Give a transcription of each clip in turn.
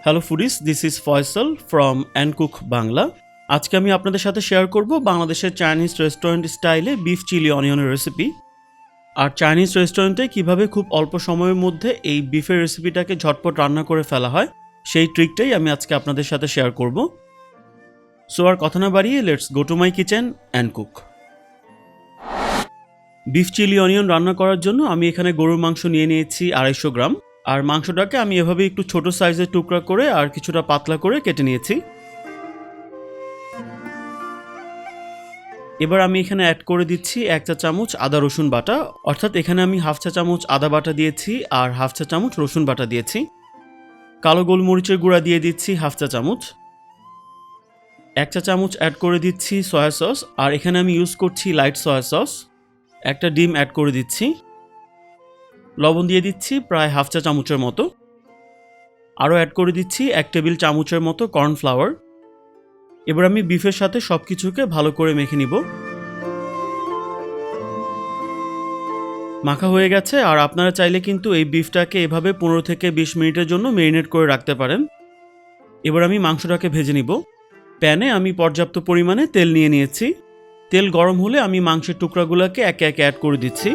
Hello foodies, this is Faisal from and cook Bangla. আজকে আমি আপনাদের সাথে শেয়ার করব বাংলাদেশের চাইনিজ রেস্টুরেন্ট স্টাইলে বিফ চিলি অনিয়নের রেসিপি। আর চাইনিজ রেস্টুরেন্টে কিভাবে খুব অল্প সময়ের মধ্যে এই বিফের রেসিপিটাকে ঝটপট রান্না করে ফেলা হয়, সেই ট্রিকটাই আমি আজকে আপনাদের সাথে শেয়ার করব। সো আর কথা না বাড়িয়ে let's go to my kitchen and cook. Beef chilli onion রান্না করার জন্য আমি এখানে গরুর মাংস নিয়ে নিয়েছি 250 গ্রাম। আর মাংসটাকে আমি এভাবে একটু ছোট সাইজের টুকরা করে আর কিছুটা পাতলা করে কেটে নিয়েছি। এবার আমি এখানে অ্যাড করে দিচ্ছি 1 চা চামচ আদা রসুন বাটা, অর্থাৎ এখানে আমি 1/2 চা চামচ আদা বাটা দিয়েছি আর 1/2 চা চামচ রসুন বাটা দিয়েছি। কালো গোলমরিচের গুঁড়া দিয়ে দিচ্ছি 1/2 চা চামচ। 1 চা চামচ অ্যাড করে দিচ্ছি সয়া সস, আর এখানে আমি ইউজ করছি লাইট সয়া সস। একটা ডিম অ্যাড করে দিচ্ছি। লবণ দিয়ে দিচ্ছি প্রায় 1/2 চা চামচের মতো। আরও অ্যাড করে দিচ্ছি 1 টেবিল চামচের মতো কর্নফ্লাওয়ার। এবার আমি বিফের সাথে সব কিছুকে ভালো করে মেখে নিব। মাখা হয়ে গেছে, আর আপনারা চাইলে কিন্তু এই বিফটাকে এভাবে 15 থেকে 20 মিনিটের জন্য ম্যারিনেট করে রাখতে পারেন। এবার আমি মাংসটাকে ভেজে নিব। প্যানে আমি পর্যাপ্ত পরিমাণে তেল নিয়ে নিয়েছি। তেল গরম হলে আমি মাংসের টুকরাগুলোকে একে একে অ্যাড করে দিচ্ছি।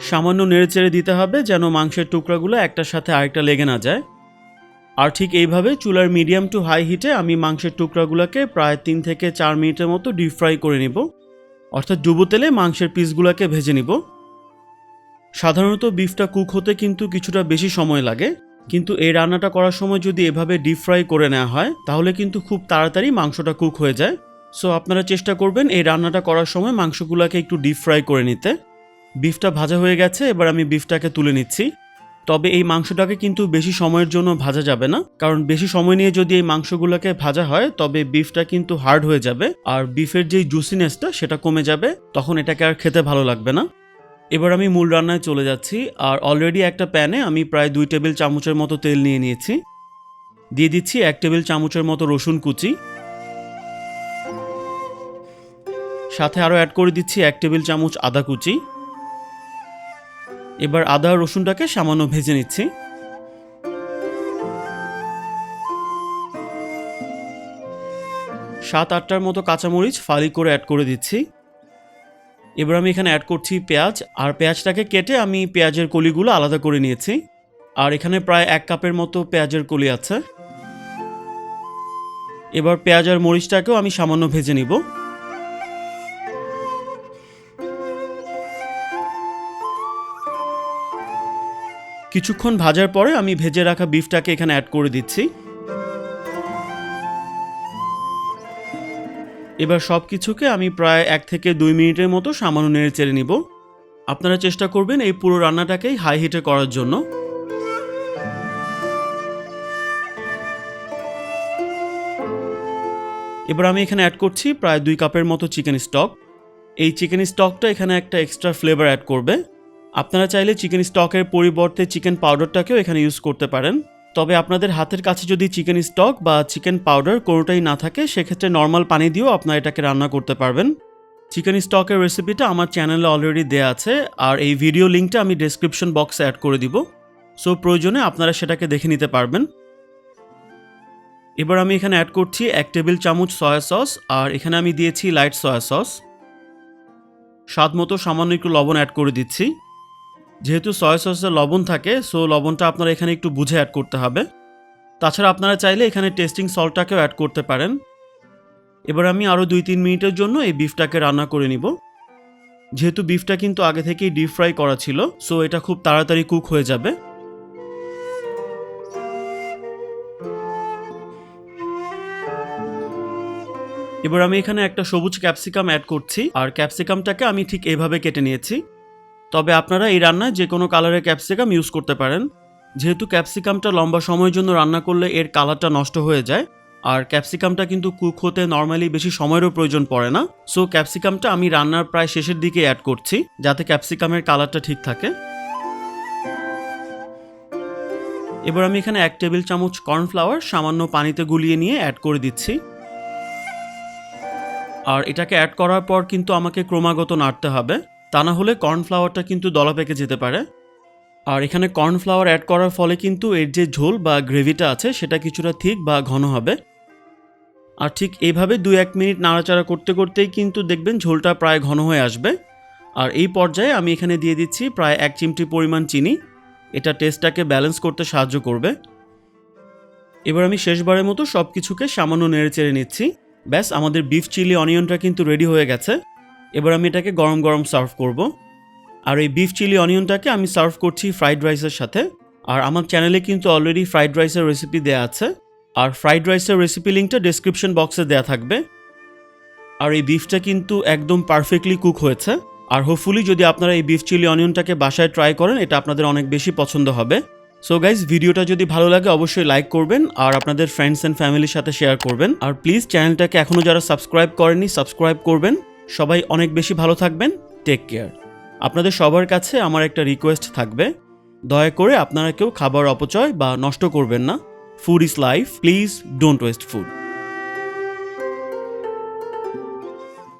সামান্য নেড়েচেড়ে দিতে হবে যেন মাংসের টুকরাগুলো একটার সাথে আরেকটা লেগে না যায়। আর ঠিক এইভাবে চুলার মিডিয়াম টু হাই হিটে আমি মাংসের টুকরাগুলোকে প্রায় 3 থেকে 4 মিনিটের মতো ডিপ ফ্রাই করে নিব, অর্থাৎ ডুবো তেলে মাংসের পিসগুলোকে ভেজে নিব। সাধারণত বিফটা কুক হতে কিন্তু কিছুটা বেশি সময় লাগে, কিন্তু এই রান্নাটা করার সময় যদি এভাবে ডিপ ফ্রাই করে নেওয়া হয় তাহলে কিন্তু খুব তাড়াতাড়ি মাংসটা কুক হয়ে যায়। সো আপনারা চেষ্টা করবেন এই রান্নাটা করার সময় মাংসগুলোকে একটু ডিপ ফ্রাই করে নিতে। বিফটা ভাজা হয়ে গেছে, এবার আমি বিফটাকে তুলে নিচ্ছি। তবে এই মাংসটাকে কিন্তু বেশি সময়ের জন্য ভাজা যাবে না, কারণ বেশি সময় নিয়ে যদি এই মাংসগুলোকে ভাজা হয় তবে বিফটা কিন্তু হার্ড হয়ে যাবে আর বিফের যেই জুসিনেসটা সেটা কমে যাবে, তখন এটাকে আর খেতে ভালো লাগবে না। এবার আমি মূল রান্নায় চলে যাচ্ছি। আর অলরেডি একটা প্যানে আমি প্রায় 2 টেবিল চামচের মতো তেল নিয়ে নিয়েছি। দিয়ে দিচ্ছি 1 টেবিল চামচের মতো রসুন কুচি, সাথে আরও অ্যাড করে দিচ্ছি 1 টেবিল চামচ আদা কুচি। এবার আদা আর রসুনটাকে সামান্য ভেজে নিচ্ছি। 7-8টার মতো কাঁচামরিচ ফালি করে অ্যাড করে দিচ্ছি। এবার আমি এখানে অ্যাড করছি পেঁয়াজ, আর পেঁয়াজটাকে কেটে আমি পেঁয়াজের কলিগুলো আলাদা করে নিয়েছি। আর এখানে প্রায় 1 কাপের মতো পেঁয়াজের কলি আছে। এবার পেঁয়াজ আর মরিচটাকেও আমি সামান্য ভেজে নিব। কিছুক্ষণ ভাজার পরে আমি ভেজে রাখা বিফটাকে এখানে অ্যাড করে দিচ্ছি। এবার সব কিছুকে আমি প্রায় 1 থেকে 2 মিনিটের মতো সামান্য নেড়ে চেড়ে নিব। আপনারা চেষ্টা করবেন এই পুরো রান্নাটাকেই হাই হিটে করার জন্য। এবার আমি এখানে অ্যাড করছি প্রায় 2 কাপের মতো চিকেন স্টক। এই চিকেন স্টকটা এখানে একটা এক্সট্রা ফ্লেভার অ্যাড করবে। আপনারা চাইলে চিকেন স্টকের পরিবর্তে চিকেন পাউডারটাকেও এখানে ইউজ করতে পারেন। তবে আপনাদের হাতের কাছে যদি চিকেন স্টক বা চিকেন পাউডার কোনোটাই না থাকে, সেক্ষেত্রে নর্মাল পানি দিয়েও আপনারা এটাকে রান্না করতে পারবেন। চিকেন স্টকের রেসিপিটা আমার চ্যানেলে অলরেডি দেয়া আছে, আর এই ভিডিও লিঙ্কটা আমি ডেসক্রিপশন বক্সে অ্যাড করে দিব। সো প্রয়োজনে আপনারা সেটাকে দেখে নিতে পারবেন। এবার আমি এখানে অ্যাড করছি 1 টেবিল চামচ সয়া সস, আর এখানে আমি দিয়েছি লাইট সয়া সস। স্বাদ মতো সামান্য একটু লবণ অ্যাড করে দিচ্ছি। যেহেতু সয়া সসে লবণ থাকে, সো লবণটা আপনারা এখানে একটু বুঝে অ্যাড করতে হবে। তাছাড়া আপনারা চাইলে এখানে টেস্টিং সল্টটাকেও অ্যাড করতে পারেন। এবার আমি আরও 2-3 মিনিটের জন্য এই বিফটাকে রান্না করে নিব। যেহেতু বিফটা কিন্তু আগে থেকেই ডিপ ফ্রাই করা ছিল, সো এটা খুব তাড়াতাড়ি কুক হয়ে যাবে। এবার আমি এখানে একটা সবুজ ক্যাপসিকাম অ্যাড করছি, আর ক্যাপসিকামটাকে আমি ঠিক এইভাবে কেটে নিয়েছি। তবে আপনারা এই রান্নায় যে কোনো কালারের ক্যাপসিকাম ইউজ করতে পারেন। যেহেতু ক্যাপসিকামটা লম্বা সময়ের জন্য রান্না করলে এর কালারটা নষ্ট হয়ে যায়, আর ক্যাপসিকামটা কিন্তু কুক হতে নর্মালি বেশি সময়েরও প্রয়োজন পড়ে না। সো ক্যাপসিকামটা আমি রান্নার প্রায় শেষের দিকে অ্যাড করছি, যাতে ক্যাপসিকামের কালারটা ঠিক থাকে। এবার আমি এখানে 1 টেবিল চামচ কর্নফ্লাওয়ার সামান্য পানিতে গুলিয়ে নিয়ে অ্যাড করে দিচ্ছি। আর এটাকে অ্যাড করার পর কিন্তু আমাকে ক্রমাগত নাড়তে হবে, তা না হলে কর্নফ্লাওয়ারটা কিন্তু দলা পেকে যেতে পারে। আর এখানে কর্নফ্লাওয়ার অ্যাড করার ফলে কিন্তু এর যে ঝোল বা গ্রেভিটা আছে সেটা কিছুটা থিক বা ঘন হবে। আর ঠিক এইভাবে 2-1 মিনিট নাড়াচাড়া করতে করতেই কিন্তু দেখবেন ঝোলটা প্রায় ঘন হয়ে আসবে। আর এই পর্যায়ে আমি এখানে দিয়ে দিচ্ছি প্রায় 1 চিমটি পরিমাণ চিনি, এটা টেস্টটাকে ব্যালেন্স করতে সাহায্য করবে। এবার আমি শেষবারের মতো সব কিছুকে সামান্য নেড়ে চেড়ে নিচ্ছি। ব্যাস, আমাদের বিফ চিলি অনিয়নটা কিন্তু রেডি হয়ে গেছে। এবার আমি এটাকে গরম গরম সার্ভ করব। আর এই বিফ চিলি অনিয়নটাকে আমি সার্ভ করছি ফ্রাইড রাইসের সাথে। আর আমার চ্যানেলে কিন্তু অলরেডি ফ্রাইড রাইসের রেসিপি দেওয়া আছে, আর ফ্রাইড রাইসের রেসিপি লিঙ্কটা ডেসক্রিপশন বক্সে দেওয়া থাকবে। আর এই বিফটা কিন্তু একদম পারফেক্টলি কুক হয়েছে। আর হোপফুলি যদি আপনারা এই বিফ চিলি অনিয়নটাকে বাসায় ট্রাই করেন, এটা আপনাদের অনেক বেশি পছন্দ হবে। সো গাইজ, ভিডিওটা যদি ভালো লাগে অবশ্যই লাইক করবেন আর আপনাদের ফ্রেন্ডস অ্যান্ড ফ্যামিলির সাথে শেয়ার করবেন। আর প্লিজ চ্যানেলটাকে এখনও যারা সাবস্ক্রাইব করেননি সাবস্ক্রাইব করবেন। সবাই অনেক বেশি ভালো থাকবেন। Take care. আপনাদের সবার কাছে আমার একটা রিকোয়েস্ট থাকবে, দয়া করে আপনারা কেউ খাবার অপচয় বা নষ্ট করবেন না। Food is life, please don't waste food.